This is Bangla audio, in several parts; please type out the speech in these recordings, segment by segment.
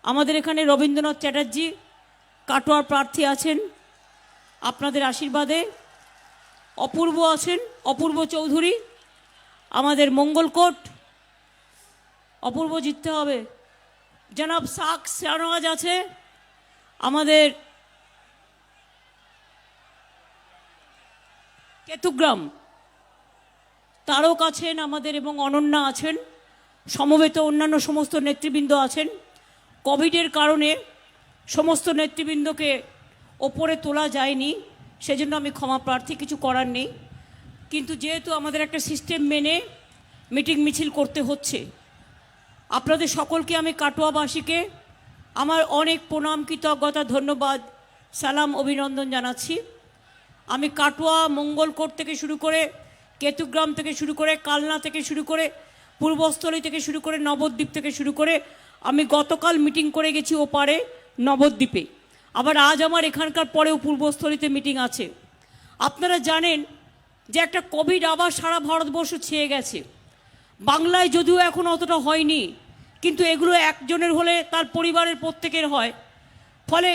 আমাদের এখানে রবীন্দ্রনাথ চ্যাটার্জি কাটোয়ার প্রার্থী আছেন, আপনাদের আশীর্বাদে। অপূর্ব আছেন, অপূর্ব চৌধুরী। আমাদের মঙ্গলকোট, অপূর্ব জিততে হবে। জনাব সাক শাহনওয়াজ আছে, আমাদের কেতুগ্রাম তারক আছেন আমাদের, এবং অনন্যা আছেন, সমবেত অন্যান্য সমস্ত নেতৃবৃন্দ আছেন। কোভিডের কারণে সমস্ত নেতৃবৃন্দকে ওপরে তোলা যায়নি, সেজন্য আমি ক্ষমা প্রার্থী, কিছু করার নেই। কিন্তু যেহেতু আমাদের একটা সিস্টেম মেনে মিটিং মিছিল করতে হচ্ছে, আপনাদের সকলকে আমি কাটোয়াবাসীকে আমার অনেক প্রণাম, কৃতজ্ঞতা, ধন্যবাদ, সালাম, অভিনন্দন জানাচ্ছি। আমি কাটোয়া, মঙ্গলকোট থেকে শুরু করে, কেতুগ্রাম থেকে শুরু করে, কালনা থেকে শুরু করে, পূর্বস্থলী থেকে শুরু করে, নবদ্বীপ থেকে শুরু করে, আমি গতকাল মিটিং করে গেছি ওপারে নবদ্বীপে। আবার আজ আমার এখানকার পরেও পূর্বস্থলীতে মিটিং আছে। আপনারা জানেন যে একটা কোভিড আবার সারা ভারতবর্ষ ছেয়ে গেছে। বাংলায় যদিও এখন অতটা হয়নি, কিন্তু এগুলো একজনের হলে তার পরিবারের প্রত্যেকের হয়, ফলে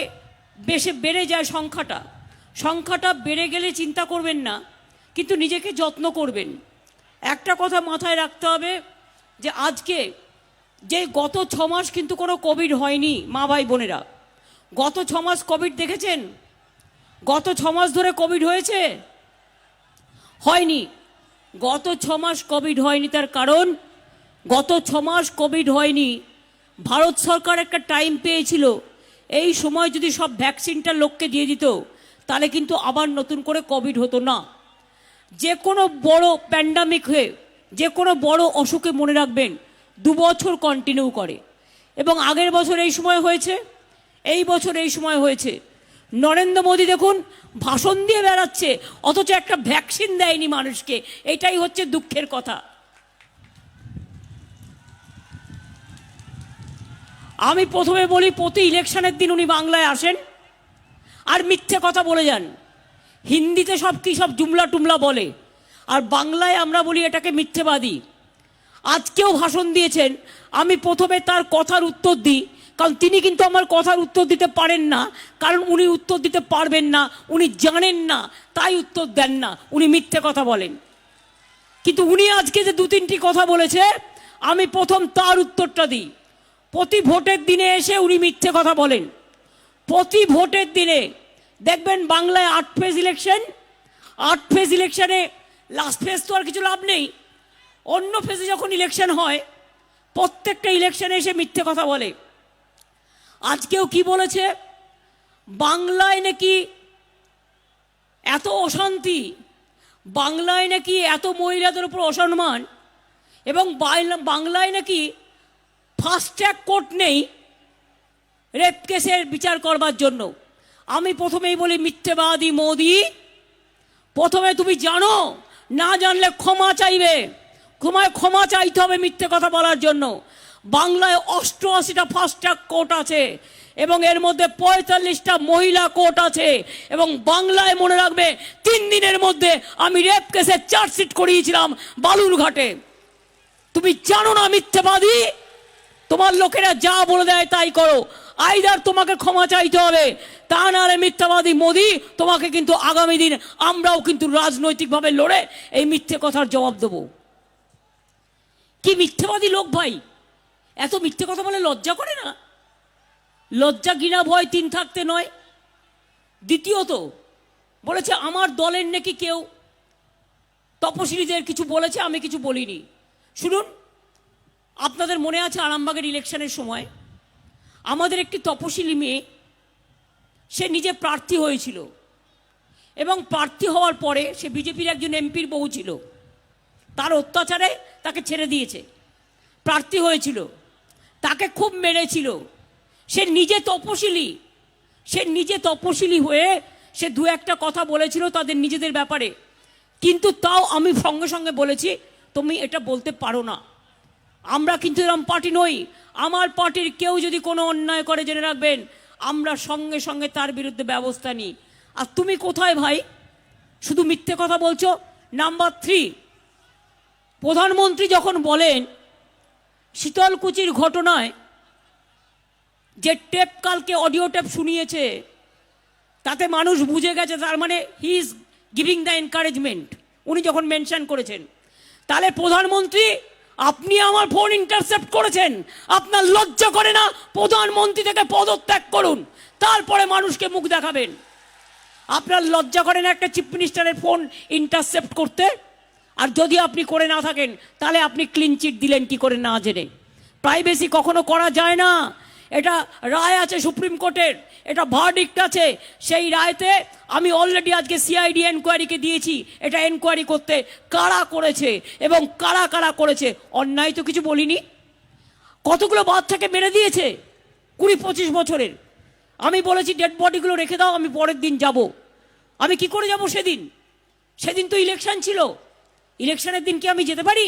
বেড়ে যায় সংখ্যাটা বেড়ে গেলে চিন্তা করবেন না, কিন্তু নিজেকে যত্ন করবেন। একটা কথা মাথায় রাখতে হবে যে আজকে যে গত 6 মাস কিন্তু কোনো কোভিড হয়নি। মা ভাই বোনেরা, গত 6 মাস কোভিড দেখেছেন? গত 6 মাস ধরে কোভিড হয়েছে? হয়নি। গত 6 মাস কোভিড হয়নি, তার কারণ গত 6 মাস কোভিড হয়নি, ভারত সরকার একটা টাইম পেয়েছিল, এই সময় যদি সব ভ্যাকসিনটা লোককে দিয়ে দিত তাহলে কিন্তু আবার নতুন করে কোভিড হতো না। যে কোনো বড় প্যান্ডামিক হয়ে, যে কোনো বড় অসুখে মনে রাখবেন 2 বছর কন্টিনিউ করে, এবং আগের বছর এই সময় হয়েছে, এই বছর এই সময় হয়েছে। নরেন্দ্র মোদী দেখুন ভাষণ দিয়ে বেড়াচ্ছে, অথচ একটা ভ্যাকসিন দেয়নি মানুষকে। এটাই হচ্ছে দুঃখের কথা। আমি প্রথমে বলি, প্রতি ইলেকশনের দিন উনি বাংলায় আসেন আর মিথ্যে কথা বলে যান। হিন্দিতে সব জুমলা টুমলা বলে, আর বাংলায় আমরা বলি এটাকে মিথ্যেবাদী। আজকেও ভাষণ দিয়েছেন, আমি প্রথমে তার কথার উত্তর দিই, কারণ তিনি কিন্তু আমার কথার উত্তর দিতে পারেন না, কারণ উনি উত্তর দিতে পারবেন না, উনি জানেন না, তাই উত্তর দেন না, উনি মিথ্যে কথা বলেন। কিন্তু উনি আজকে যে 2-3টি কথা বলেছে, আমি প্রথম তার উত্তরটা দিই। প্রতি ভোটের দিনে এসে উনি মিথ্যে কথা বলেন। প্রতি ভোটের দিনে দেখবেন বাংলায় 8 ফেজ ইলেকশন, 8 ফেজ ইলেকশনে লাস্ট ফেজ তো আর কিছু লাভ নেই, অন্য ফেজে যখন ইলেকশন হয় প্রত্যেকটা ইলেকশনে এসে মিথ্যে কথা বলে। আজকেও কি বলেছে, বাংলায় নাকি এত অশান্তি, বাংলায় নাকি এত মহিলাদের উপর অসম্মান, এবং বাংলায় নাকি ফাস্ট ট্র্যাক কোর্ট নেই রেপ কেসের বিচার করবার জন্য। আমি প্রথমেই বলি, মিথ্যেবাদী মোদি, প্রথমে তুমি জানো, না জানলে ক্ষমা চাইবে, ক্ষমা চাইতে হবে মিথ্যে কথা বলার জন্য। বাংলায় 88টা ফাস্ট ট্র্যাক কোর্ট আছে, এবং এর মধ্যে 45টা মহিলা কোর্ট আছে, এবং বাংলায় মনে রাখবে 3 দিনের মধ্যে আমি রেপ কেসে চার্জশিট করিয়েছিলাম বালুরঘাটে। তুমি জানো না মিথ্যেবাদী, তোমার লোকেরা যা বলে দেয় তাই করো। আইদার তোমাকে ক্ষমা চাইতে হবে, তা নাহলে মিথ্যাবাদী মোদি, তোমাকে কিন্তু আগামী দিন আমরাও কিন্তু রাজনৈতিকভাবে লড়ে এই মিথ্যে কথার জবাব দেবো। কি মিথ্যেবাদী লোক ভাই, এত মিথ্যে কথা বলে লজ্জা করে না? লজ্জা ঘৃণা ভয় 3 থাকতে নয়। দ্বিতীয়ত বলেছে আমার দলের নাকি কেউ তপশিলীদের কিছু বলেছে, আমি কিছু বলিনি। শুনুন, আপনাদের মনে আছে আরামবাগের ইলেকশনের সময় আমাদের একটি তপশিলি মেয়ে, সে নিজে প্রার্থী হয়েছিল, এবং প্রার্থী হওয়ার পরে সে বিজেপির একজন এমপির বউ ছিল, তার অত্যাচারে তাকে ছেড়ে দিয়েছে। প্রার্থী হয়েছিল, তাকে খুব মেরেছিল। সে নিজে তপশিলি হয়ে সে 2-1টা কথা বলেছিল তাদের নিজেদের ব্যাপারে, কিন্তু তাও আমি সঙ্গে সঙ্গে বলেছি তুমি এটা বলতে পারো না। আমরা কিন্তু এরকম পার্টি নই। আমার পার্টির কেউ যদি কোনো অন্যায় করে, জেনে রাখবেন আমরা সঙ্গে সঙ্গে তার বিরুদ্ধে ব্যবস্থা নিই। আর তুমি কোথায় ভাই, শুধু মিথ্যে কথা বলছো। নাম্বার 3, প্রধানমন্ত্রী যখন বলেন শীতলকুচির ঘটনায় যে টেপ কালকে অডিও টেপ শুনিয়েছে, তাতে মানুষ বুঝে গেছে তার মানে he is giving the encouragement, উনি যখন মেনশন করেছেন। তাহলে প্রধানমন্ত্রী, আপনি আমার ফোন ইন্টারসেপ্ট করেছেন, আপনার লজ্জা করে না? প্রধানমন্ত্রী থেকে পদত্যাগ করুন, তারপরে মানুষকে মুখ দেখাবেন। আপনার লজ্জা করে না একটা চিফ মিনিস্টারের ফোন ইন্টারসেপ্ট করতে? আর যদি আপনি করে না থাকেন, তাহলে আপনি ক্লিন চিট দিলেন কি করে না জেনে? প্রাইভেসি কখনো করা যায় না। এটা রায় আছে সুপ্রিম কোর্টের, এটা ভার্ডিক্ট আছে। সেই রায়তে আমি অলরেডি আজকে সিআইডি এনকোয়ারিকে দিয়েছি এটা এনকোয়ারি করতে, কারা করেছে এবং কারা কারা করেছে। অন্যায় তো কিছু বলিনি। কতগুলো বাচ্চাকে মেরে দিয়েছে 20-25 বছরের। আমি বলেছি ডেড বডিগুলো রেখে দাও, আমি পরের দিন যাব। আমি কি করে যাব সেদিন? সেদিন তো ইলেকশন ছিল। ইলেকশনের দিন কি আমি যেতে পারি?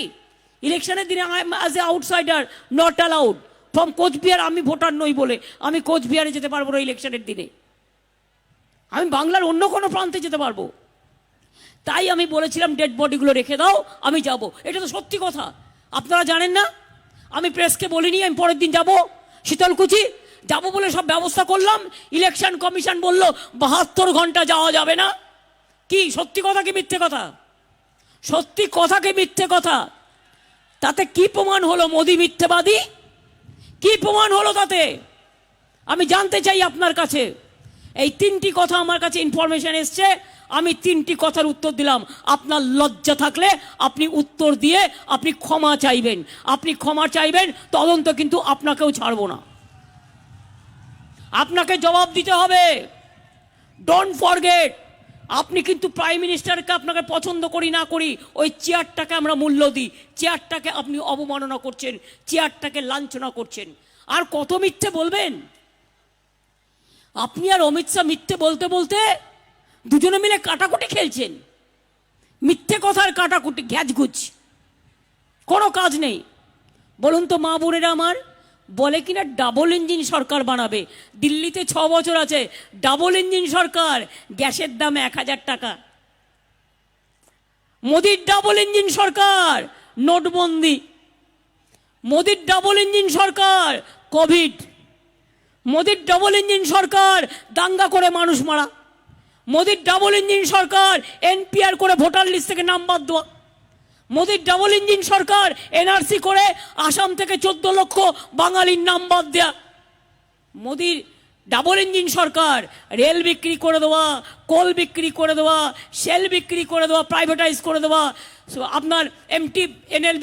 ইলেকশনের দিনে I am as a outsider not allowed from Cooch Behar. আমি ভোটার নই বলে আমি কোচবিহারে যেতে পারবো না ইলেকশনের দিনে। আমি বাংলার অন্য কোনো প্রান্তে যেতে পারবো। তাই আমি বলেছিলাম ডেড বডিগুলো রেখে দাও, আমি যাব। এটা তো সত্যি কথা, আপনারা জানেন না? আমি প্রেসকে বলিনি আমি পরের দিন যাব শীতলকুচি। যাব বলে সব ব্যবস্থা করলাম, ইলেকশন কমিশন বলল 72 ঘন্টা যাওয়া যাবে না। কি সত্যি কথা কি মিথ্যে কথা? সত্যি কথা কি মিথ্যে কথা? তাতে কি প্রমাণ হলো মোদি মিথ্যেবাদী? কি প্রমাণ হলো তাতে? আমি জানতে চাই আপনার কাছে। এই 3টি কথা আমার কাছে ইনফরমেশন এসছে, আমি 3টি কথার উত্তর দিলাম। আপনার লজ্জা থাকলে আপনি উত্তর দিয়ে আপনি ক্ষমা চাইবেন। আপনি ক্ষমা চাইবেন, তদন্ত কিন্তু আপনাকেও ছাড়বো না, আপনাকে জবাব দিতে হবে। ডোন্ট ফরগেট, আপনি কিন্তু প্রাইম মিনিস্টারকে আপনাকে পছন্দ করি না করি, ওই চেয়ারটাকে আমরা মূল্য দিই। চেয়ারটাকে আপনি অবমাননা করছেন, চেয়ারটাকে লাঞ্ছনা করছেন। আর কত মিথ্যে বলবেন? আপনি আর অমিত শাহ মিথ্যে বলতে বলতে দুজনে মিলে কাটাকুটি খেলছেন। মিথ্যে কথার কাটাকুটি, ঘ্যাচগুচ, কোনো কাজ নেই। বলুন তো মা বোনেরা আমার, বলে কিনা ডাবল ইঞ্জিন সরকার বানাবে। দিল্লিতে 6 বছর আছে ডাবল ইঞ্জিন সরকার, গ্যাসের দাম 1000 টাকা। মোদির ডাবল ইঞ্জিন সরকার নোটবন্দি, মোদির ডাবল ইঞ্জিন সরকার কোভিড, মোদির ডাবল ইঞ্জিন সরকার দাঙ্গা করে মানুষ মারা, মোদির ডাবল ইঞ্জিন সরকার এনপিআর করে ভোটার লিস্ট থেকে নাম বাদ দেওয়া, মোদির ডাবল ইঞ্জিন সরকার এনআরসি করে আসাম থেকে 14 লক্ষ বাঙালির নাম বাদ দেয়া, মোদির ডাবল ইঞ্জিন সরকার রেল বিক্রি করে দেওয়া, কোল বিক্রি করে দেওয়া, সেল বিক্রি করে দেওয়া, প্রাইভেটাইজ করে দেওয়া, আপনার এমটি এনএল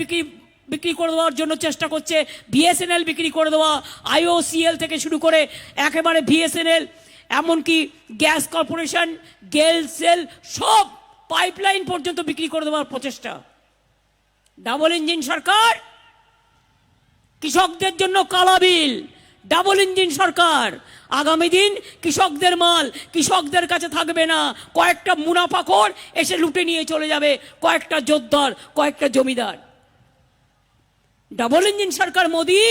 বিক্রি করে দেওয়ার জন্য চেষ্টা করছে, বিএসএনএল বিক্রি করে দেওয়া, আইওসিএল থেকে শুরু করে একেবারে বিএসএনএল, এমনকি গ্যাস কর্পোরেশন, গেল সেল, সব পাইপলাইন পর্যন্ত বিক্রি করে দেওয়ার প্রচেষ্টা। ডাবল ইঞ্জিন সরকার কৃষকদের জন্য কালা বিল। ডাবল ইঞ্জিন সরকার, আগামী দিন কৃষকদের মাল কৃষকদের কাছে থাকবে না। কয়েকটা মুনাফাখোর এসে লুটে নিয়ে চলে যাবে, কয়েকটা জোরদার, কয়েকটা জমিদার। ডাবল ইঞ্জিন সরকার মোদি,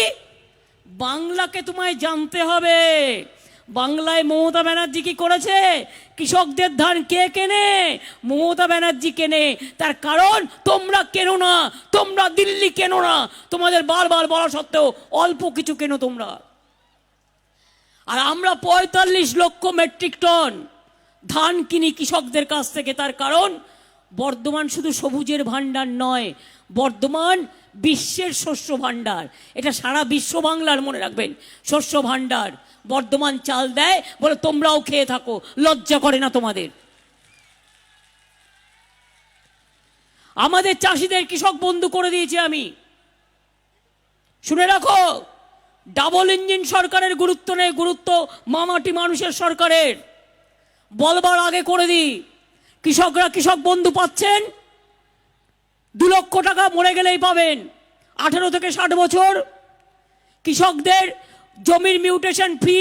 বাংলাকে তোমায় জানতে হবে। বাংলায় মমতা ব্যানার্জি কি করেছে? কৃষকদের ধান কে কেনে? মমতা ব্যানার্জি কেনে। তার কারণ তোমরা কেনো না, তোমরা দিল্লি কেনো না, তোমাদের বারবার বলা সত্ত্বেও অল্প কিছু কেনো তোমরা। আর আমরা 45 লক্ষ মেট্রিক টন ধান কিনি কৃষকদের কাছ থেকে। তার কারণ বর্ধমান শুধু সবুজের ভান্ডার নয়, বর্ধমান বিশ্বের শস্য ভান্ডার। এটা সারা বিশ্ব বাংলার, মনে রাখবেন, শস্য ভান্ডার। বর্ধমান চাল দেয় বলে তোমরাও খেয়ে থাকো, লজ্জা করে না তোমাদের? আমাদের চাষিদের কৃষক বন্ধু করে দিয়েছি আমি। শুনে রাখো, ডাবল ইঞ্জিন সরকারের গুরুত্ব নেই, গুরুত্ব মামাটি মানুষের সরকারের। বলবার আগে করে দিই, কৃষকরা কৃষক বন্ধু পাচ্ছেন, 2 লক্ষ টাকা মরে গেলেই পাবেন। 18 থেকে 60 বছর কৃষকদের জমির মিউটেশন ফি,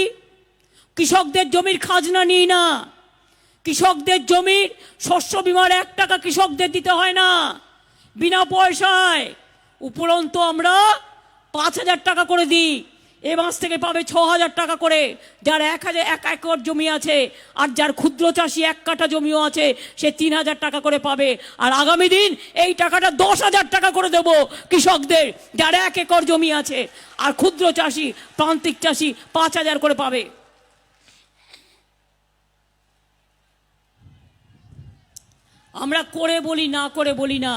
কৃষকদের জমির খাজনা নিই না, কৃষকদের জমির শস্য বিমার 1 টাকা কৃষকদের দিতে হয় না, বিনা পয়সায়। উপরন্তু আমরা 5000 টাকা করে দিই। এ মাস থেকে পাবে 6,000 টাকা করে, যার 1 একর জমি আছে, আর যার ক্ষুদ্র চাষি 1 কাঠা জমিও আছে সে 3,000 টাকা করে পাবে। আর আগামী দিন এই টাকাটা 10,000 টাকা করে দেব কৃষকদের, যার 1 একর জমি আছে, আর ক্ষুদ্র চাষি প্রান্তিক চাষি 5,000 করে পাবে। আমরা করে বলি, না করে বলি না।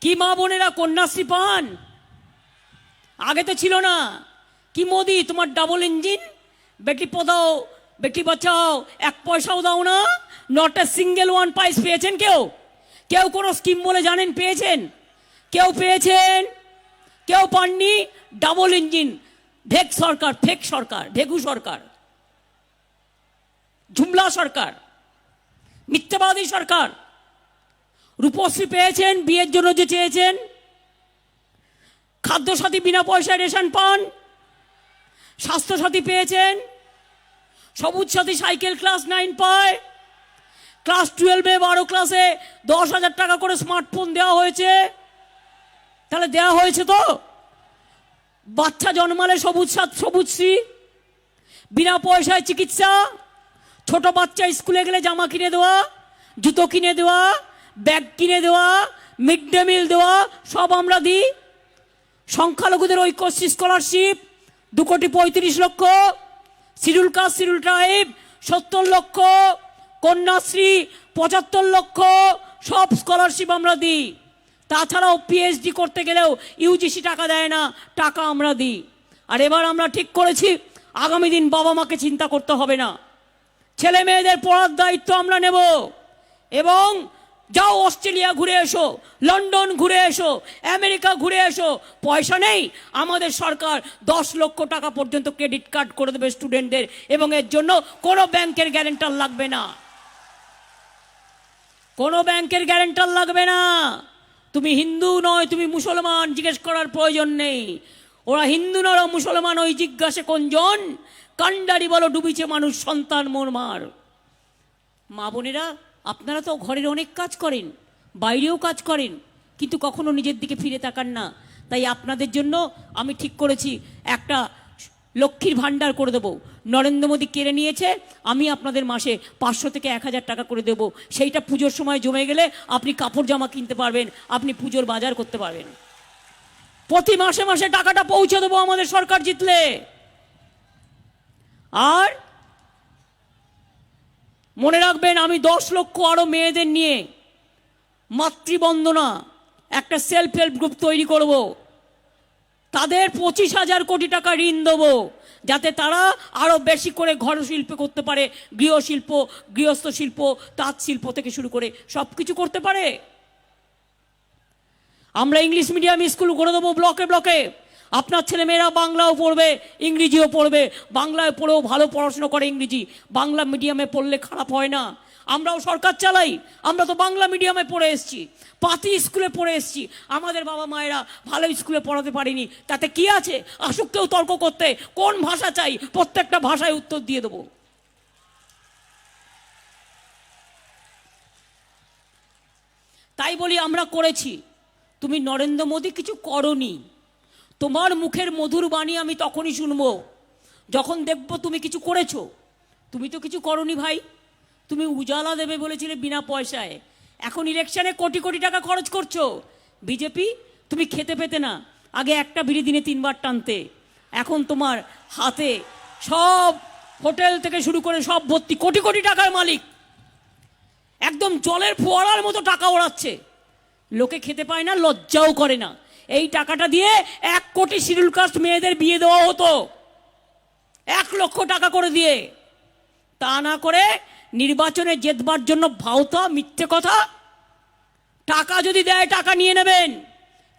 কি মা বোনেরা কন্যাশ্রী পান? আগে তো ছিল না। কি মোদি তোমার ডাবল ইঞ্জিন, বেটি পড়াও বেটি বাঁচাও, 1 পয়সাও দাও না, নট এ সিঙ্গেল ওয়ান পাইস পেয়েছেন কেউ? কেউ কোনো স্কিম বলে জানেন পেয়েছেন? কেউ পেয়েছেন? কেউ পাননি। ডাবল ইঞ্জিন ভেগ সরকার, ফেক সরকার, ভেগু সরকার, ঝুমলা সরকার, মিথ্যাবাদী সরকার। রূপশ্রী পেয়েছেন বিয়ের জন্য যে চেয়েছেন, খাদ্যসাথী বিনা পয়সায় রেশন পান, স্বাস্থ্যসাথী পেয়েছেন, সবুজ সাথী সাইকেল ক্লাস 9 পায়, ক্লাস 12-এ 12 ক্লাসে 10,000 টাকা করে স্মার্টফোন দেওয়া হয়েছে। তাহলে দেওয়া হয়েছে তো। বাচ্চা জন্মালে সবুজশ্রী, বিনা পয়সায় চিকিৎসা, ছোট বাচ্চা স্কুলে গেলে জামা কিনে দেওয়া, জুতো কিনে দেওয়া, ব্যাগ কিনে দেওয়া, মিড ডে মিল দেওয়া, সব আমরা দিই। সংখ্যালঘুদের Aikyashree scholarship 2,35,00,000, schedule caste schedule tribe 70 লক্ষ, কন্যাশ্রী 75 লক্ষ, সব স্কলারশিপ আমরা দিই। তাছাড়াও পিএইচডি করতে গেলেও ইউজিসি টাকা দেয় না, টাকা আমরা দিই। আর এবার আমরা ঠিক করেছি আগামী দিন বাবা মাকে চিন্তা করতে হবে না, ছেলে মেয়েদের পড়ার দায়িত্ব আমরা নেব। এবং যাও অস্ট্রেলিয়া ঘুরে এসো, লন্ডন ঘুরে এসো, আমেরিকা ঘুরে এসো, পয়সা নেই, আমাদের সরকার 10 লক্ষ টাকা পর্যন্ত ক্রেডিট কার্ড করে দেবে স্টুডেন্টদের, এবং এর জন্য কোনো ব্যাংকের গ্যারেন্টার লাগবে না, কোনো ব্যাংকের গ্যারেন্টার লাগবে না। তুমি হিন্দু নয়, তুমি মুসলমান, জিজ্ঞেস করার প্রয়োজন নেই। ওরা হিন্দু নয় মুসলমান, ওই জিজ্ঞাসে কোনজন, কান্ডারি বলো ডুবিছে মানুষ সন্তান মোর মার। মা বোনেরা, আপনারা তো ঘরের অনেক কাজ করেন, বাইরেও কাজ করেন, কিন্তু কখনো নিজের দিকে ফিরে তাকান না। তাই আপনাদের জন্য আমি ঠিক করেছি একটা লক্ষ্মীর ভাণ্ডার করে দেবো। নরেন্দ্র মোদী কেড়ে নিয়েছে, আমি আপনাদের মাসে 500 থেকে 1,000 টাকা করে দেবো। সেইটা পুজোর সময় জমে গেলে আপনি কাপড় জামা কিনতে পারবেন, আপনি পুজোর বাজার করতে পারবেন। প্রতি মাসে মাসে টাকাটা পৌঁছে দেবো আমাদের সরকার জিতলে। আর মনে রাখবেন, আমি 10 লক্ষ আরো মেয়েদের নিয়ে মাতৃবন্দনা একটা সেলফ হেল্প গ্রুপ তৈরি করব। তাদের 25,000 কোটি টাকা ঋণ দেবো, যাতে তারা আরো বেশি করে ঘর শিল্প করতে পারে, গৃহশিল্প, গৃহস্থ শিল্প, তাঁত শিল্প থেকে শুরু করে সব কিছু করতে পারে। আমরা ইংলিশ মিডিয়াম স্কুল করে দেবো ব্লকে ব্লকে। আপনার ছেলেমেয়েরা বাংলাও পড়বে, ইংরেজিও পড়বে। বাংলায় পড়েও ভালো পড়াশোনা করে ইংরেজি, বাংলা মিডিয়ামে পড়লে খারাপ হয় না। আমরাও সরকার চালাই, আমরা তো বাংলা মিডিয়ামে পড়ে এসেছি, পাতি স্কুলে পড়ে এসেছি। আমাদের বাবা মায়েরা ভালো স্কুলে পড়াতে পারিনি, তাতে কি আছে? আসুক কেউ তর্ক করতে, কোন ভাষা চাই, প্রত্যেকটা ভাষায় উত্তর দিয়ে দেবো। তাই বলি আমরা করেছি, তুমি নরেন্দ্র মোদী কিছু করনি। তোমার মুখের মধুর বাণী আমি তখনই শুনবো যখন দেখবো তুমি কিছু করেছো। তুমি তো কিছু করনি ভাই। তুমি উজালা দেবে বলেছিলে বিনা পয়সায়, এখন ইলেকশনে কোটি কোটি টাকা খরচ করছো। বিজেপি, তুমি খেতে পেতে না, আগে একটা বিড়ি দিনে 3 বার টানতে, এখন তোমার হাতে সব হোটেল থেকে শুরু করে সব ভর্তি, কোটি কোটি টাকার মালিক, একদম জলের ফোয়ারার মতো টাকা ওড়াচ্ছে। লোকে খেতে পায় না, লজ্জাও করে না। এই টাকাটা দিয়ে 1 কোটি শিডিউল কাস্ট মেয়েদের বিয়ে দেওয়া হতো, 1 লক্ষ টাকা করে দিয়ে। তা না করে নির্বাচনে জেতবার জন্য ভাওতা, মিথ্যে কথা। টাকা যদি দেয় টাকা নিয়ে নেবেন,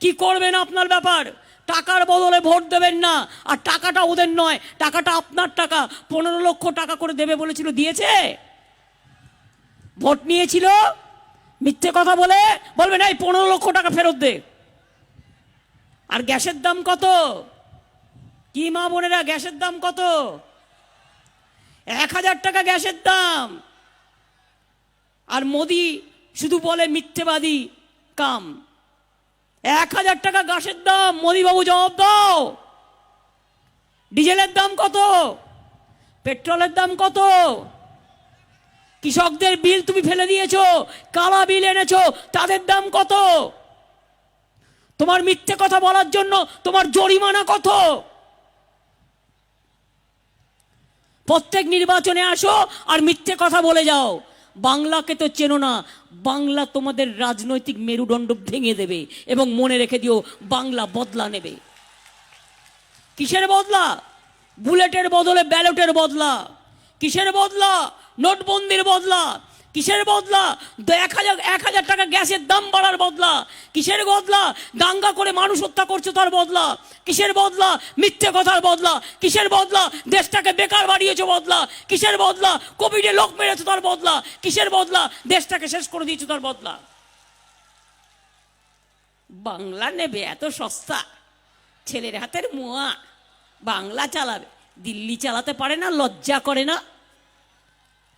কি করবেন আপনার ব্যাপার। টাকার বদলে ভোট দেবেন না। আর টাকাটা ওদের নয়, টাকাটা আপনার টাকা। 15 লক্ষ টাকা করে দেবে বলেছিল, দিয়েছে? ভোট নিয়েছিল, মিথ্যে কথা বলে বলবেন এই 15 লক্ষ টাকা ফেরত দে। আর গ্যাসের দাম কত? কি মা বোনেরা, গ্যাসের দাম কত? 1,000 টাকা গ্যাসের দাম। আর মোদি শুধু বলে মিথ্যেবাদী কাম। 1000 টাকা গ্যাসের দাম, মোদিবাবু জবাব দাও। ডিজেলের দাম কত? পেট্রোলের দাম কত? কৃষকদের বিল তুমি ফেলে দিয়েছো, কালা বিল এনেছো, তাদের দাম কত? তোমার মিথ্যে কথা বলার জন্য তোমার জরিমানা কত? প্রত্যেক নির্বাচনে আসো আর মিথ্যে কথা বলে যাও। বাংলাকে তো চেনো না। বাংলা তোমাদের রাজনৈতিক মেরুদণ্ড ভেঙে দেবে, এবং মনে রেখে দিও, বাংলা বদলা নেবে। কিসের বদলা? বুলেটের বদলে ব্যালটের বদলা। কিসের বদলা? নোটবন্দির বদলা। কিসের বদলা? 1000 টাকা গ্যাসের দাম বাড়ার বদলা। কিসের বদলা? দাঙ্গা করে মানুষ হত্যা করছে তার বদলা। কিসের বদলা? মিথ্যে কথার বদলা। কিসের বদলা? দেশটাকে বেকার বাড়িয়েছে বদলা। কিসের বদলা? কোভিডে লোক মেরেছে তার বদলা। কিসের বদলা? দেশটাকে শেষ করে দিয়েছে তার বদলা। বাংলা নেবে এত সস্তা? ছেলের হাতের মোয়া, বাংলা চালাবে। দিল্লি চালাতে পারে না, লজ্জা করে না?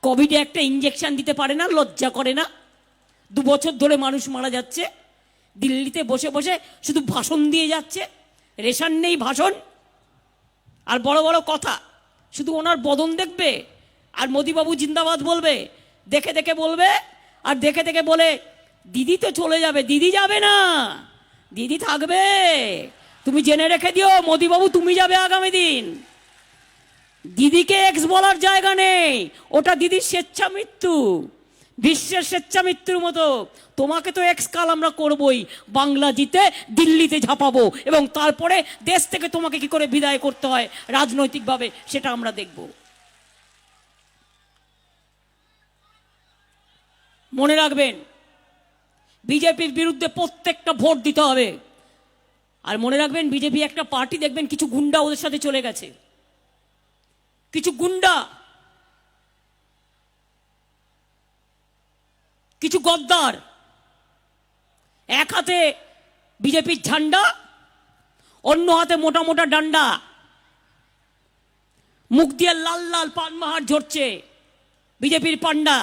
কোভিডে একটা ইঞ্জেকশন দিতে পারে না, লজ্জা করে না? 2 বছর ধরে মানুষ মারা যাচ্ছে, দিল্লিতে বসে বসে শুধু ভাষণ দিয়ে যাচ্ছে। রেশন নেই, ভাষণ আর বড় বড় কথা। শুধু ওনার বদন দেখবে আর মোদিবাবু জিন্দাবাদ বলবে, দেখে দেখে বলবে, আর দেখে দেখে বলে দিদি তো চলে যাবে। দিদি যাবে না, দিদি থাকবে। তুমি জেনে রেখে দিও, মোদিবাবু তুমি যাবে আগামী দিন। দিদিকে এক্স বলার জায়গা নেই, ওটা দিদির স্বেচ্ছা মৃত্যু, বিশ্বের স্বেচ্ছা মৃত্যুর মতো। তোমাকে তো এক্স কাল আমরা করবই। বাংলা জিতে দিল্লিতে ঝাঁপাবো, এবং তারপরে দেশ থেকে তোমাকে কি করে বিদায় করতে হয় রাজনৈতিকভাবে, সেটা আমরা দেখব। মনে রাখবেন, বিজেপির বিরুদ্ধে প্রত্যেকটা ভোট দিতে হবে। আর মনে রাখবেন, বিজেপি একটা পার্টি, দেখবেন কিছু গুন্ডা ওদের সাথে চলে গেছে। কিছু গুন্ডা, কিছু গদ্দার, এক হাতে বিজেপির ঝান্ডা, অন্য হাতে মোটা মোটা ডান্ডা, মুখ দিয়ে লাল লাল পানমাহার ঝরছে বিজেপির পান্ডা।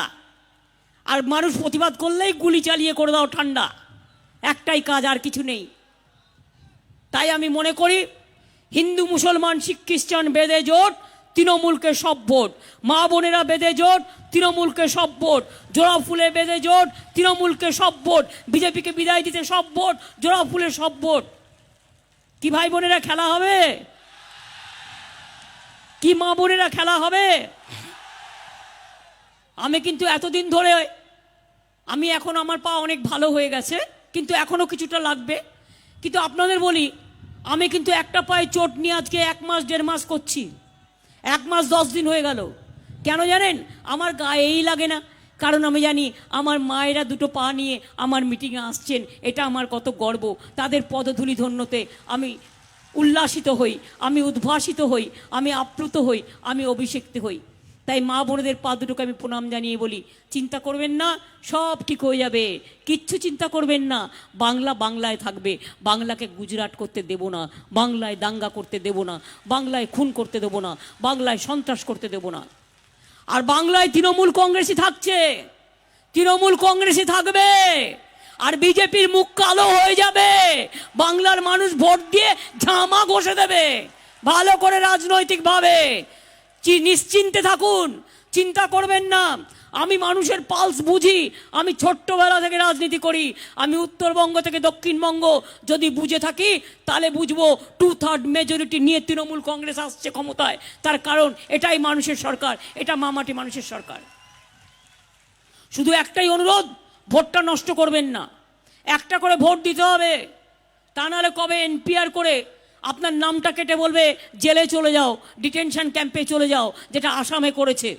আর মানুষ প্রতিবাদ করলেই গুলি চালিয়ে করে দাও ঠান্ডা। একটাই কাজ, আর কিছু নেই। তাই আমি মনে করি, হিন্দু মুসলমান শিখ খ্রিস্টান বেঁধে জোট, তৃণমূলকে সব ভোট। মা বোনেরা বেঁধে জোট, তৃণমূলকে সব ভোট। জোড়া ফুলে বেঁধে জোট, তৃণমূলকে সব ভোট। বিজেপিকে বিদায় দিতে সব ভোট, জোড়া ফুলে সব ভোট। কি ভাই বোনেরা খেলা হবে? কি মা বোনেরা খেলা হবে? আমি কিন্তু এতদিন ধরে, আমি এখন আমার পা অনেক ভালো হয়ে গেছে, কিন্তু এখনো কিছুটা লাগবে। কিন্তু আপনাদের বলি, আমি কিন্তু একটা পায়ে চোট নিয়ে আজকে 1 মাস 1.5 মাস করছি। 1 মাস 10 দিন হয়ে গেল। কেন জানেন? আমার গায়েই লাগে না। কারণ আমি জানি আমার মায়েরা 2টো পা নিয়ে আমার মিটিংয়ে আসছেন, এটা আমার কত গর্ব। তাদের পদধূলি ধন্যতে আমি উল্লাসিত হই, আমি উদ্ভাসিত হই, আমি আপ্লুত হই, আমি অভিষিক্ত হই। তাই মা বোনেদের পা দুটোকে আমি প্রণাম জানিয়ে বলি, চিন্তা করবেন না, সব ঠিক হয়ে যাবে। কিচ্ছু চিন্তা করবেন না। বাংলা বাংলায় থাকবে। বাংলাকে গুজরাট করতে দেব না, বাংলায় দাঙ্গা করতে দেব না, বাংলায় খুন করতে দেব না, বাংলায় সন্ত্রাস করতে দেব না। আর বাংলায় তৃণমূল কংগ্রেসই থাকছে, তৃণমূল কংগ্রেসই থাকবে। আর বিজেপির মুখ কালো হয়ে যাবে। বাংলার মানুষ ভোট দিয়ে ঝামা ঘষে দেবে। ভালো করে রাজনৈতিকভাবে নিশ্চিন্তে থাকুন, চিন্তা করবেন না। আমি মানুষের পালস বুঝি। আমি ছোট্টবেলা থেকে রাজনীতি করি। আমি উত্তরবঙ্গ থেকে দক্ষিণবঙ্গ যদি বুঝে থাকি, তাহলে বুঝবো 2/3 মেজরিটি নিয়ে তৃণমূল কংগ্রেস আসছে ক্ষমতায়। তার কারণ এটাই মানুষের সরকার, এটা মামাটি মানুষের সরকার। শুধু একটাই অনুরোধ, ভোটটা নষ্ট করবেন না। একটা করে ভোট দিতে হবে, তা নাহলে কবে এনপিআর করে আপনার নামটা কেটে বলবে জেলে চলে যাও, ডিটেনশন ক্যাম্পে চলে যাও, যেটা আসামে করেছে।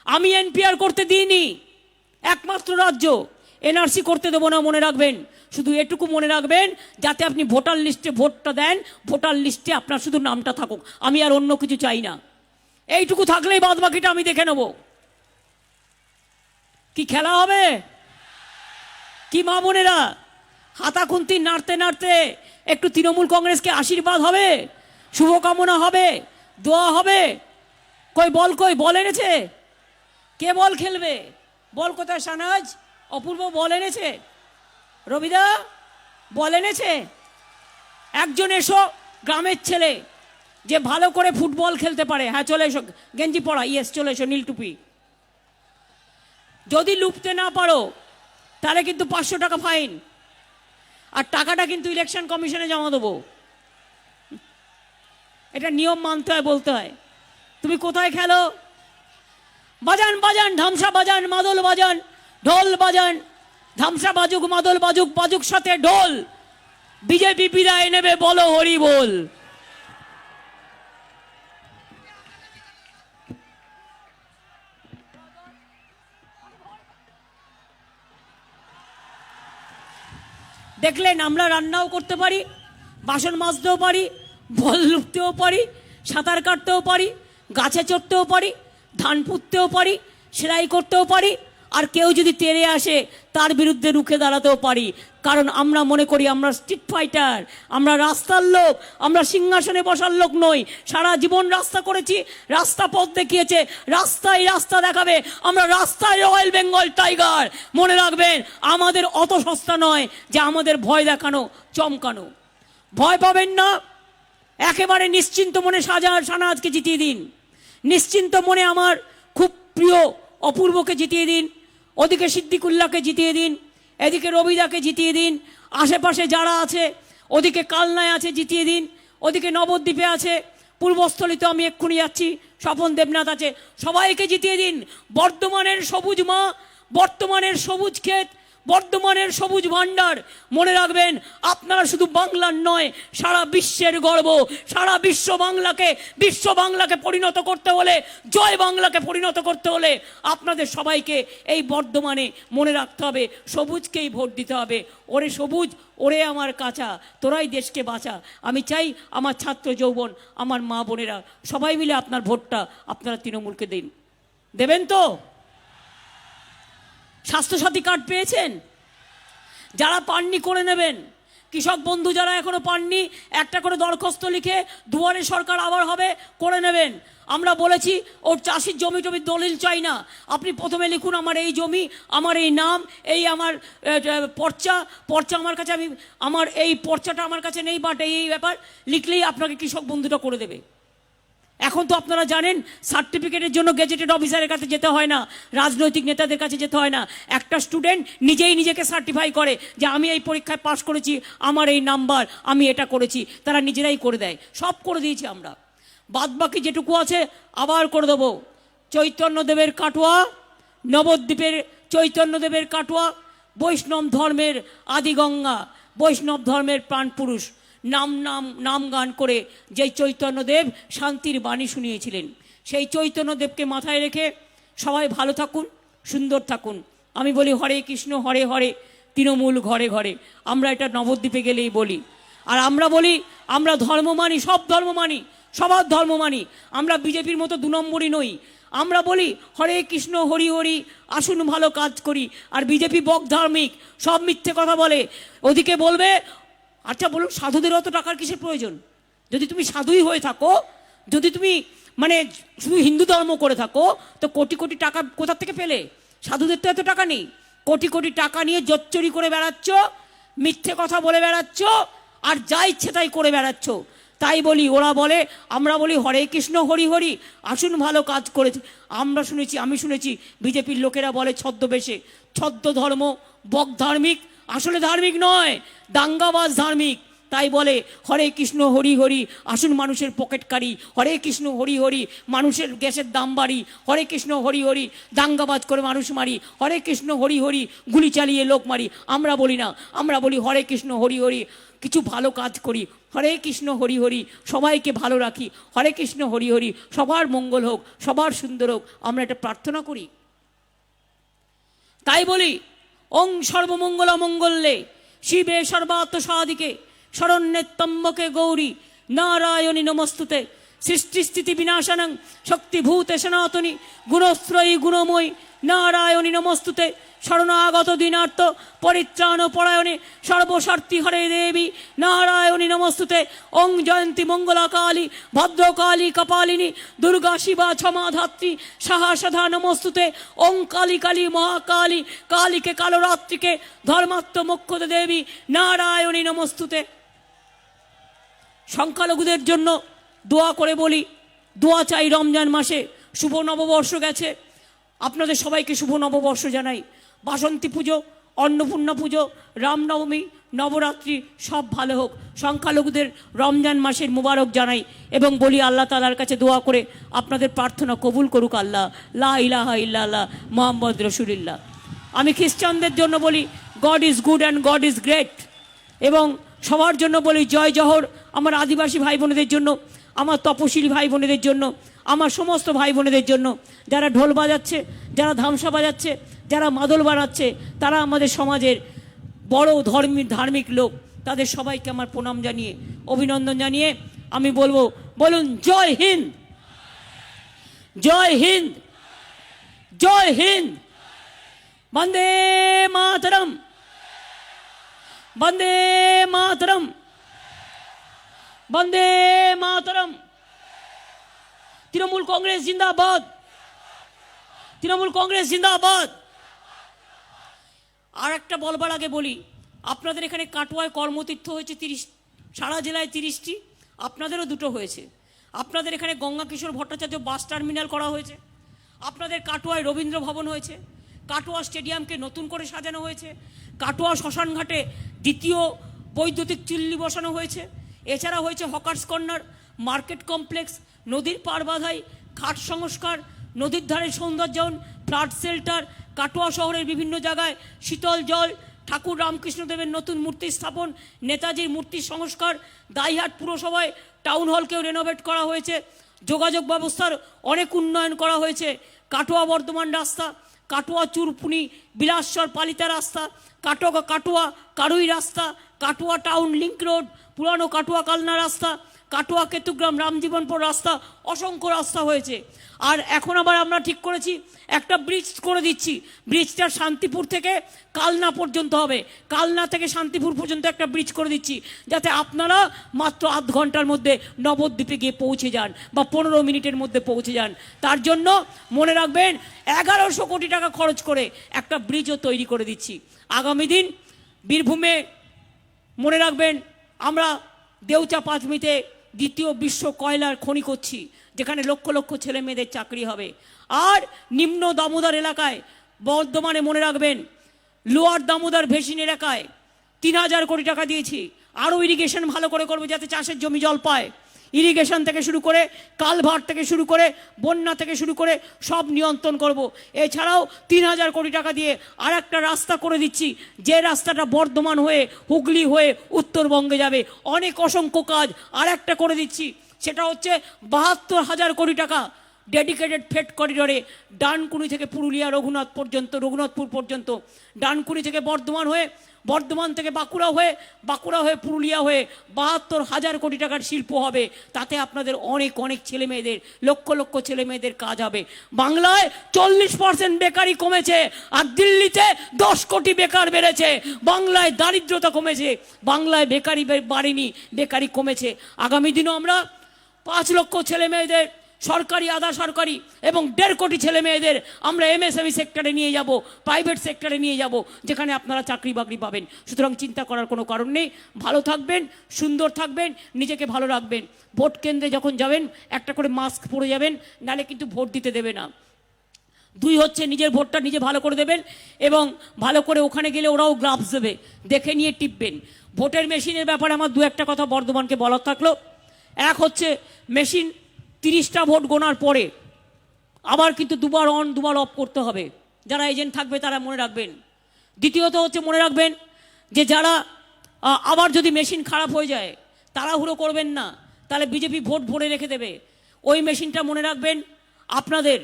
আমি এনপিআর করতে দিইনি, একমাত্র রাজ্য। এনআরসি করতে দেবো না, মনে রাখবেন। শুধু এটুকু মনে রাখবেন, যাতে আপনি ভোটার লিস্টে ভোটটা দেন, ভোটার লিস্টে আপনার শুধু নামটা থাকুক। আমি আর অন্য কিছু চাই না। এইটুকু থাকলেই বাদ বাকিটা আমি দেখে নেব। কি খেলা হবে? কি মা বোনেরা হাতাখুন্তি নাড়তে নাড়তে একটু তৃণমূল কংগ্রেসকে আশীর্বাদ হবে, শুভকামনা হবে, দোয়া হবে? কই বল, কই বল এনেছে? কে বল খেলবে? বল কোথায়? সানাজ, অপূর্ব বল এনেছে? রবিদা বল এনেছে? একজন এসো, গ্রামের ছেলে যে ভালো করে ফুটবল খেলতে পারে, হ্যাঁ চলে এসো, গেঞ্জি পরা, ইয়েস চলে এসো, নীল টুপি। যদি লুপতে না পারো তাহলে কিন্তু 500 টাকা ফাইন, আর টাকাটা কিন্তু ইলেকশন কমিশনে জমা দেবো। এটা নিয়ম মানতে হয়, বলতে হয়। তুমি কোথায় খেলো? বাজান বাজান, ধামসা বাজান, মাদল বাজান, ঢোল বাজান, ধামসা বাজুক, মাদল বাজুক, বাজুক সাথে ঢোল, বিজেপি বিদায় নেবে, বলো হরি বল। দেখলেন, আমরা রান্নাও করতে পারি, বাসন মাজতেও পারি, বল লুপতেও পারি, সাঁতার কাটতেও পারি, গাছে চড়তেও পারি, ধান পুঁততেও পারি, সেলাই করতেও পারি, আর কেউ যদি তেড়ে আসে তার বিরুদ্ধে রুখে দাঁড়াতেও পারি। কারণ আমরা মনে করি আমরা স্ট্রিট ফাইটার, আমরা রাস্তার লোক, আমরা সিংহাসনে বসার লোক নই। সারা জীবন রাস্তা করেছি, রাস্তা পথ দেখিয়েছে, রাস্তায় রাস্তা দেখাবে, আমরা রাস্তায় রয়্যাল বেঙ্গল টাইগার। মনে রাখবেন, আমাদের অত সস্তা নয় যে আমাদের ভয় দেখানো, চমকানো। ভয় পাবেন না, একেবারে নিশ্চিন্ত মনে শাহজাহানকে জিতিয়ে দিন। নিশ্চিন্ত মনে আমার খুব প্রিয় অপূর্বকে জিতিয়ে দিন, ওদিকে সিদ্দিকুল্লাহকে জিতিয়ে দিন, এদিকে রবিদাকে জিতিয়ে দিন, আশেপাশে যারা আছে, ওদিকে কালনায় আছে জিতিয়ে দিন, ওদিকে নবদ্বীপে আছে, পূর্বস্থলিতে আমি এক্ষুনি যাচ্ছি, স্বপন দেবনাথ আছে, সবাইকে জিতিয়ে দিন। বর্ধমানের সবুজ মা, বর্তমানের সবুজ ক্ষেত, বর্ধমানের সবুজ ভাণ্ডার। মনে রাখবেন, আপনারা শুধু বাংলার নয়, সারা বিশ্বের গর্ব। সারা বিশ্ব বাংলাকে পরিণত করতে হলে, জয় বাংলাকে পরিণত করতে হলে আপনাদের সবাইকে এই বর্ধমানে মনে রাখতে হবে, সবুজকেই ভোট দিতে হবে। ওরে সবুজ, ওরে আমার কাঁচা, তোরাই দেশকে বাঁচা। আমি চাই আমার ছাত্র যৌবন, আমার মা বোনেরা সবাই মিলে আপনার ভোটটা আপনারা তৃণমূলকে দিন। দেবেন তো? স্বাস্থ্যসাথী কার্ড পেয়েছেন? যারা পাননি করে নেবেন। কৃষক বন্ধু যারা এখনো পাননি, একটা করে দরখাস্ত লিখে দুয়ারে সরকার আবার হবে, করে নেবেন। আমরা বলেছি ওর চাষির জমি টমির দলিল চাই না, আপনি প্রথমে লিখুন আমার এই জমি, আমার এই নাম, এই আমার পর্চা আমার কাছে, আমার এই পর্চাটা আমার কাছে নেই, বাট এই ব্যাপার লিখলেই আপনাকে কৃষক বন্ধুটা করে দেবে। এখন তো আপনারা জানেন, সার্টিফিকেটের জন্য গেজেটেড অফিসারের কাছে যেতে হয় না, রাজনৈতিক নেতাদের কাছে যেতে হয় না। একটা স্টুডেন্ট নিজেই নিজেকে সার্টিফাই করে যে আমি এই পরীক্ষায় পাশ করেছি, আমার এই নাম্বার, আমি এটা করেছি। তারা নিজেরাই করে দেয়, সব করে দিয়েছি আমরা। বাদ বাকি যেটুকু আছে আবার করে দেবো। চৈতন্যদেবের কাটোয়া, নবদ্বীপের চৈতন্যদেবের কাটোয়া, বৈষ্ণব ধর্মের আদিগঙ্গা, বৈষ্ণব ধর্মের প্রাণপুরুষ, নাম গান করে যেই চৈতন্যদেব শান্তির বাণী শুনিয়েছিলেন, সেই চৈতন্যদেবকে মাথায় রেখে সবাই ভালো থাকুন, সুন্দর থাকুন। আমি বলি হরে কৃষ্ণ হরে হরে, তৃণমূল ঘরে ঘরে। আমরা এটা নবদ্বীপে গেলেই বলি। আর আমরা বলি আমরা ধর্ম মানি, সব ধর্ম মানি, সবার ধর্ম মানি। আমরা বিজেপির মতো 2 নম্বরই নই। আমরা বলি হরে কৃষ্ণ হরি হরি, আসুন ভালো কাজ করি। আর বিজেপি বক ধার্মিক, সব মিথ্যে কথা বলে। ওদিকে বলবে, আচ্ছা বলুন, সাধুদের অত টাকার কিসের প্রয়োজন? যদি তুমি সাধুই হয়ে থাকো, যদি তুমি মানে শুধু হিন্দু ধর্ম করে থাকো, তো কোটি কোটি টাকা কোথা থেকে পেলে? সাধুদের তো এত টাকা নেই। কোটি কোটি টাকা নিয়ে জোচ্চুরি করে বেড়াচ্ছ, মিথ্যে কথা বলে বেড়াচ্ছ, আর যা ইচ্ছে তাই করে বেড়াচ্ছ। তাই বলি, ওরা বলে, আমরা বলি হরে কৃষ্ণ হরি হরি, আসুন ভালো কাজ করেছে। আমি শুনেছি বিজেপির লোকেরা বলে ছদ্মবেশে, ছদ্ম ধর্ম, বক ধার্মিক, আসলে ধার্মিক নয়, দাঙ্গাবাজ ধার্মিক। তাই বলে হরে কৃষ্ণ হরি হরি, আসুন মানুষের পকেট কারি, হরে কৃষ্ণ হরি হরি, মানুষের গ্যাসের দাম বাড়ি, হরে কৃষ্ণ হরি হরি, দাঙ্গাবাজ করে মানুষ মারি, হরে কৃষ্ণ হরি হরি, গুলি চালিয়ে লোক মারি। আমরা বলি না, আমরা বলি হরে কৃষ্ণ হরি হরি, কিছু ভালো কাজ করি, হরে কৃষ্ণ হরি হরি, সবাইকে ভালো রাখি, হরে কৃষ্ণ হরি হরি, সবার মঙ্গল হোক, সবার সুন্দর হোক, আমরা এটা প্রার্থনা করি। তাই বলি ওং সর্বমঙ্গল মঙ্গলে শিবে সর্বাত্ম সাধিকে শরণ্যে ত্র্যম্বকে গৌরী নারায়ণী নমস্তুতে। সৃষ্টিস্থিতি বিনাশানং শক্তিভূতে সনাতনী গুণশ্রয়ী গুণময়ী নারায়ণী নমস্তুতে শরণাগত দীনার্থ পরিত্রাণ পরায়ণে সর্বস্বার্থী হরে দেবী নারায়ণী নমস্তুতে ওং জয়ন্তী মঙ্গলা কালী ভদ্রকালী কপালিনী দুর্গা শিবা ক্ষমা ধাত্রী সাহসধা নমস্তুতে ওং কালী কালী মহাকালী কালীকে কালরাত্রিকে ধর্মাত্ম মোক্ষদে দেবী নারায়ণী নমস্তুতে। সংখ্যালঘুদের জন্য দোয়া করে বলি, দোয়া চাই রমজান মাসে, শুভ নববর্ষ গেছে, আপনাদের সবাইকে শুভ নববর্ষ জানাই। বাসন্তী পুজো, অন্নপূর্ণা পুজো, রামনবমী, নবরাত্রি সব ভালো হোক। সংখ্যালঘুদের রমজান মাসের মুবারক জানাই এবং বলি আল্লাহ তাআলার কাছে দোয়া করে আপনাদের প্রার্থনা কবুল করুক আল্লাহ। লা ইলাহা ইল্লাল্লাহ মুহাম্মদ রাসূলুল্লাহ। আমি খ্রিস্টানদের জন্য বলি god is good and god is great, এবং সবার জন্য বলি জয় জহর। আমার আদিবাসী ভাই বোনেদের জন্য, আমার তপশিলি ভাই বোনেদের জন্য, আমার সমস্ত ভাই বোনেদের জন্য, যারা ঢোল বাজাচ্ছে, যারা ধামসা বাজাচ্ছে, যারা মাদল বানাচ্ছে, তারা আমাদের সমাজের বড় ধার্মিক লোক, তাদের সবাইকে আমার প্রণাম জানিয়ে অভিনন্দন জানিয়ে আমি বলবো, বলুন জয় হিন্দ, জয় হিন্দ, জয় হিন্দ, বন্দে মাতরম, বন্দে মাতরম, বন্দে মাতরম। তৃণমূল কংগ্রেস জিন্দাবাদ, তৃণমূল কংগ্রেস জিন্দাবাদ। আর একটা বলবার আগে বলি, আপনাদের এখানে কাটোয়ায় কর্মতীর্থ হয়েছে 30, সারা জেলায় 30টি, আপনাদেরও 2টো হয়েছে। আপনাদের এখানে গঙ্গা কিশোর ভট্টাচার্য বাস টার্মিনাল করা হয়েছে, আপনাদের কাটোয়ায় রবীন্দ্র ভবন হয়েছে, কাটোয়া স্টেডিয়ামকে নতুন করে সাজানো হয়েছে, কাটোয়া শ্মশানঘাটে 2য় বৈদ্যুতিক চুল্লি বসানো হয়েছে, এছাড়া হয়েছে হকার্স কর্নার, মার্কেট কমপ্লেক্স, নদীর পার বাঁধাই, ঘাট সংস্কার, নদীর ধারে সৌন্দর্যায়ন, ফ্লাড শেল্টার, কাটোয়া শহরের বিভিন্ন জায়গায় শীতল জল, ঠাকুর রামকৃষ্ণদেবের নতুন মূর্তি স্থাপন, নেতাজির মূর্তি সংস্কার, দাইহাট পুরসভায় টাউন হলকেও রেনোভেট করা হয়েছে, যোগাযোগ ব্যবস্থার অনেক উন্নয়ন করা হয়েছে, কাটোয়া বর্ধমান রাস্তা, কাটোয়া চুরপুনি বিলাসচর পালিতা রাস্তা, কাটোয়া কারুই রাস্তা, কাটোয়া টাউন লিংক রোড, পুরানো কাটোয়া কালনা রাস্তা, কাটোয়া কেতুগ্রাম রামজীবনপুর রাস্তা, অসংখ্য রাস্তা হয়েছে। আর এখন আবার আমরা ঠিক করেছি একটা ব্রিজ করে দিচ্ছি, ব্রিজটা শান্তিপুর থেকে কালনা পর্যন্ত হবে, কালনা থেকে শান্তিপুর পর্যন্ত একটা ব্রিজ করে দিচ্ছি, যাতে আপনারা মাত্র আধ ঘন্টার মধ্যে নবদ্বীপে গিয়ে পৌঁছে যান বা 15 মিনিটের মধ্যে পৌঁছে যান। তার জন্য মনে রাখবেন 1100 কোটি টাকা খরচ করে একটা ব্রিজও তৈরি করে দিচ্ছি। আগামী দিন বীরভূমে মনে রাখবেন আমরা দেউচা পাঁচমিতে 2য় বিশ্ব কয়লার খনি করছি, যেখানে লক্ষ লক্ষ ছেলে মেয়েদের চাকরি হবে। আর নিম্ন দামোদর এলাকায় বর্ধমানে মনে রাখবেন লোয়ার দামোদর ভেসিন এলাকায় 3000 কোটি টাকা দিয়েছি, আরও ইরিগেশন ভালো করে করবে যাতে চাষের জমি জল পায়। ইরিগেশন থেকে শুরু করে কালভার্ট থেকে শুরু করে বন্যা থেকে শুরু করে সব নিয়ন্ত্রণ করব। এছাড়াও 3000 কোটি টাকা দিয়ে আর একটা রাস্তা করে দিচ্ছি, যে রাস্তাটা বর্ধমান হয়ে হুগলি হয়ে উত্তরবঙ্গে যাবে। অনেক অসংখ্য কাজ আর একটা করে দিচ্ছি, সেটা হচ্ছে 72,000 কোটি টাকা ডেডিকেটেড ফ্রেট করিডরে ডানকুনি থেকে পুরুলিয়া রঘুনাথপুর পর্যন্ত, ডানকুনি থেকে বর্ধমান হয়ে, বর্ধমান থেকে বাঁকুড়া হয়ে পুরুলিয়া হয়ে 72,000 কোটি টাকার শিল্প হবে। তাতে আপনাদের অনেক অনেক ছেলে মেয়েদের, লক্ষ লক্ষ ছেলে মেয়েদের কাজ হবে। বাংলায় 40% বেকারি কমেছে, আর দিল্লিতে 10 কোটি বেকার বেড়েছে। বাংলায় দারিদ্রতা কমেছে, বাংলায় বেকারি বাড়েনি, বেকারি কমেছে। আগামী দিনও আমরা 5 লক্ষ ছেলে মেয়েদের সরকারি আধা সরকারি এবং 1.5 কোটি ছেলে মেয়েদের আমরা এমএসএমই সেক্টরে নিয়ে যাব, প্রাইভেট সেক্টরে নিয়ে যাব, যেখানে আপনারা চাকরি বাকরি পাবেন। সুতরাং চিন্তা করার কোনো কারণ নেই, ভালো থাকবেন, সুন্দর থাকবেন, নিজেকে ভালো রাখবেন। ভোট কেন্দ্রে যখন যাবেন একটা করে মাস্ক পরে যাবেন, নালে কিন্তু ভোট দিতে দেবে না। 2 হচ্ছে নিজের ভোটটা নিজে ভালো করে দেবেন, এবং ভালো করে ওখানে গেলে ওরাও গ্লাভস দেবে, দেখে নিয়ে টিপবেন। ভোটের মেশিনের ব্যাপারে আমার 2-1টা কথা বর্ধমানকে বলার থাকলো। এক হচ্ছে মেশিন 30টা ভোট গোনার পরে আবার কিন্তু 2বার অন 2বার অফ করতে হবে, যারা এজেন্ট থাকবে তারা মনে রাখবেন। দ্বিতীয়ত হচ্ছে মনে রাখবেন যে যারা আবার যদি মেশিন খারাপ হয়ে যায় তাড়াহুড়ো করবেন না, তাহলে বিজেপি ভোট ভরে রেখে দেবে। ওই মেশিনটা মনে রাখবেন আপনাদের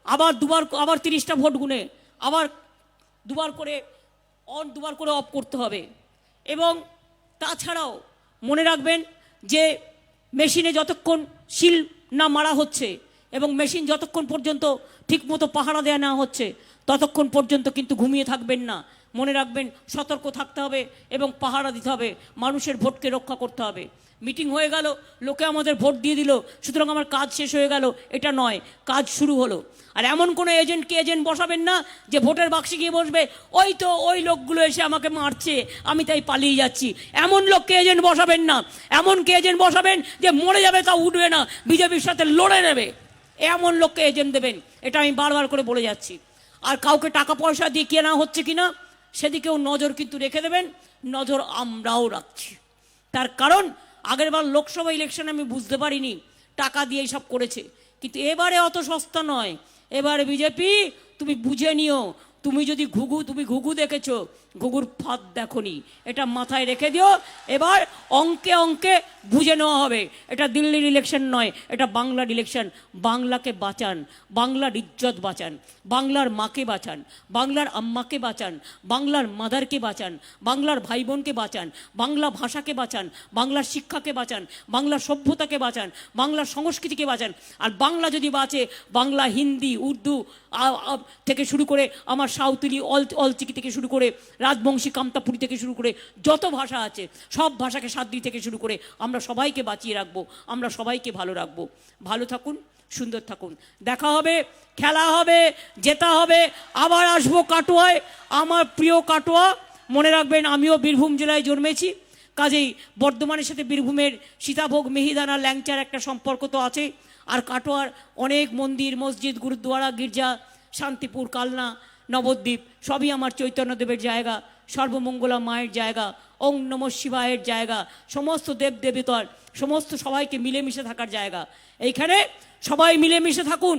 আবার 30টা ভোট গুনে আবার 2বার করে অন 2বার করে অফ করতে হবে। এবং তাছাড়াও মনে রাখবেন যে মেশিনে যতক্ষণ সিল না মারা হচ্ছে এবং মেশিন যতক্ষণ পর্যন্ত ঠিকমতো পাহারা দেওয়া না হচ্ছে ততক্ষণ পর্যন্ত কিন্তু ঘুমিয়ে থাকবেন না। মনে রাখবেন, সতর্ক থাকতে হবে এবং পাহারা দিতে হবে, মানুষের ভোটকে রক্ষা করতে হবে। মিটিং হয়ে গেল, লোকে আমাদের ভোট দিয়ে দিল, সুতরাং আমার কাজ শেষ হয়ে গেল, এটা নয়, কাজ শুরু হলো। আর এমন কোনো এজেন্টকে এজেন্ট বসাবেন না যে ভোটের বাক্সে গিয়ে বসবে, ওই তো ওই লোকগুলো এসে আমাকে মারছে, আমি তাই পালিয়ে যাচ্ছি। এমন লোককে এজেন্ট বসাবেন না। এমনকে এজেন্ট বসাবেন যে মরে যাবে তা উঠবে না, বিজেপির সাথে লড়ে নেবে, এমন লোককে এজেন্ট দেবেন। এটা আমি বারবার করে বলে যাচ্ছি। আর কাউকে টাকা পয়সা দিয়ে কেনা হচ্ছে কিনা সেদিকেও নজর কিন্তু রেখে দেবেন। নজর আমরাও রাখছি। তার কারণ আগেরবার লোকসভা ইলেকশনে আমি বুঝতে পারিনি টাকা দিয়ে সব করেছে, কিন্তু এবারে অত সস্তা নয়। এবারে বিজেপি তুমি বুঝে নিও, তুমি যদি তুমি ঘুঘু দেখেছো, ঘুঘুর ফাঁদ দেখোনি, এটা মাথায় রেখে দিও। এবার অঙ্কে অঙ্কে বুঝে নেওয়া হবে। এটা দিল্লির ইলেকশন নয়, এটা বাংলার ইলেকশন। বাংলাকে বাঁচান, বাংলার ইজ্জত বাঁচান, বাংলার মাকে বাঁচান, বাংলার আম্মাকে বাঁচান, বাংলার মাদারকে বাঁচান, বাংলার ভাই বোনকে বাঁচান, বাংলা ভাষাকে বাঁচান, বাংলার শিক্ষাকে বাঁচান, বাংলার সভ্যতাকে বাঁচান, বাংলার সংস্কৃতিকে বাঁচান। আর বাংলা যদি বাঁচে, বাংলা হিন্দি উর্দু থেকে শুরু করে আমার সাঁওতালি অলচিকি থেকে শুরু করে রাজবংশী কামতাপুরি থেকে শুরু করে যত ভাষা আছে সব ভাষাকে সাদ্রি থেকে শুরু করে আমরা সবাইকে বাঁচিয়ে রাখবো, আমরা সবাইকে ভালো রাখবো। ভালো থাকুন, সুন্দর থাকুন। দেখা হবে, খেলা হবে, জেতা হবে। আবার আসবো কাটোয়ায়, আমার প্রিয় কাটোয়া। মনে রাখবেন, আমিও বীরভূম জেলায় জন্মেছি, কাজেই বর্ধমানের সাথে বীরভূমের সীতাভোগ মিহিদানা ল্যাংচার একটা সম্পর্ক তো আছে। আর কাটোয়ার অনেক মন্দির, মসজিদ, গুরুদ্বারা, গির্জা, শান্তিপুর, কালনা, নবদ্বীপ সবই আমার চৈতন্যদেবের জায়গা, সর্বমঙ্গলা মায়ের জায়গা, ওং নমঃ শিবায়ের জায়গা, সমস্ত দেব দেবতার, সমস্ত সবাইকে মিলেমিশে থাকার জায়গা। এইখানে সবাই মিলেমিশে থাকুন।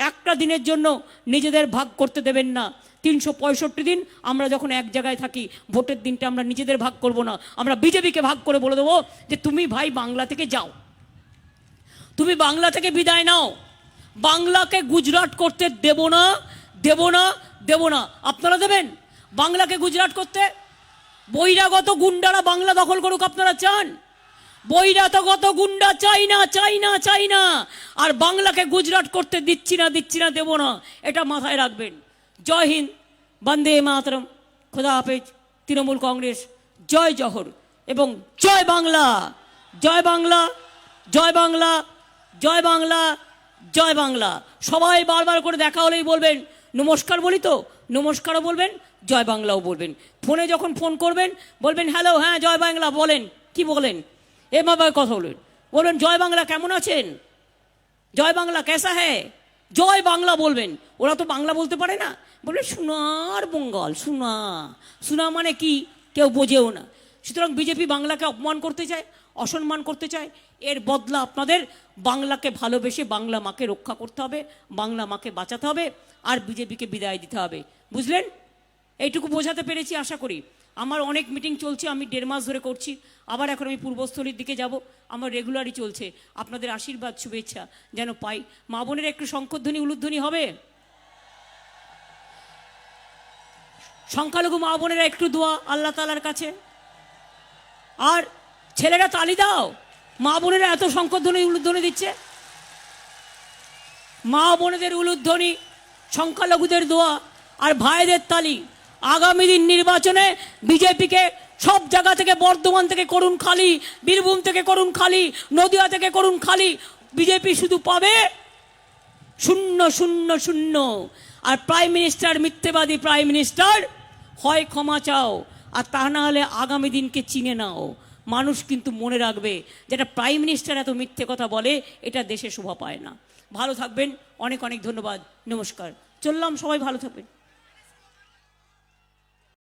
একটা দিনের জন্য নিজেদের ভাগ করতে দেবেন না। 365 দিন আমরা যখন এক জায়গায় থাকি, ভোটের দিনটা আমরা নিজেদের ভাগ করব না, আমরা বিজেপিকে ভাগ করে বলে দেবো যে তুমি ভাই বাংলা থেকে যাও, তুমি বাংলা থেকে বিদায় নাও। বাংলাকে গুজরাট করতে দেব না, দেব না, দেব না। আপনারা দেবেন বাংলাকে গুজরাট করতে? বহিরাগত গুন্ডারা বাংলা দখল করুক, আপনারা চান? বহিরাগত গুন্ডা চাই না, চাই না, চাই না। আর বাংলাকে গুজরাট করতে দিচ্ছি না, দিচ্ছি না, দেব না, এটা মাথায় রাখবেন। জয় হিন্দ, বন্দে মাতরম, খোদা হাফেজ, তৃণমূল কংগ্রেস, জয় জহর এবং জয় বাংলা, জয় বাংলা, জয় বাংলা, জয় বাংলা, জয় বাংলা। সবাই বারবার করে দেখা হলেই বলবেন নমস্কার, বলি তো নমস্কারও বলবেন, জয় বাংলাও বলবেন। ফোনে যখন ফোন করবেন বলবেন হ্যালো, হ্যাঁ জয় বাংলা, বলেন কি বলেন, এভাবে কথা বলবেন। বলবেন জয় বাংলা, কেমন আছেন, জয় বাংলা কেসা হ্যাঁ, জয় বাংলা বলবেন। ওরা তো বাংলা বলতে পারে না, বলবে সোনার বঙ্গাল, সোনা। সোনা মানে কি কেউ বোঝেও না। সুতরাং বিজেপি বাংলাকে অপমান করতে চায়, অসম্মান করতে চায়। এর বদলা আপনাদের বাংলাকে ভালোবেসে বাংলা মাকে রক্ষা করতে হবে, বাংলা মাকে বাঁচাতে হবে, আর বিজেপিকে বিদায় দিতে হবে। বুঝলেন? এইটুকু বোঝাতে পেরেছি আশা করি। আমার অনেক মিটিং চলছে, আমি 1.5 মাস ধরে করছি। আবার এখন আমি পূর্বস্থলীর দিকে যাব, আমার রেগুলারই চলছে। আপনাদের আশীর্বাদ শুভেচ্ছা যেন পাই। মা বোনের একটু শঙ্খধ্বনি উলুধ্বনি হবে। সংখ্যালঘু মা বোনেরা একটু দোয়া আল্লাহ তাআলার কাছে। আর ছেলেরা তালি দাও, মা বোনেরা এত শঙ্খধ্বনি উলুধ্বনি দিচ্ছে। মা বোনেদের উলুধ্বনি, সংখ্যালঘুদের দোয়া আর ভাইদের তালি। আগামী দিন নির্বাচনে বিজেপিকে সব জায়গা থেকে, বর্ধমান থেকে করুন খালি, বীরভূম থেকে করুন খালি, নদিয়া থেকে করুন খালি, বিজেপি শুধু পাবে 0 0 0। আর প্রাইম মিনিস্টার মিথ্যেবাদী প্রাইম মিনিস্টার, হয় ক্ষমা চাও, আর তা না হলে আগামী দিনকে চিনে নাও। মানুষ কিন্তু মনে রাখবে যেটা প্রাইম মিনিস্টার এত মিথ্যে কথা বলে, এটা দেশে শোভা পায় না। ভালো থাকবেন, অনেক অনেক ধন্যবাদ, নমস্কার। চললাম, সবাই ভালো থাকবেন।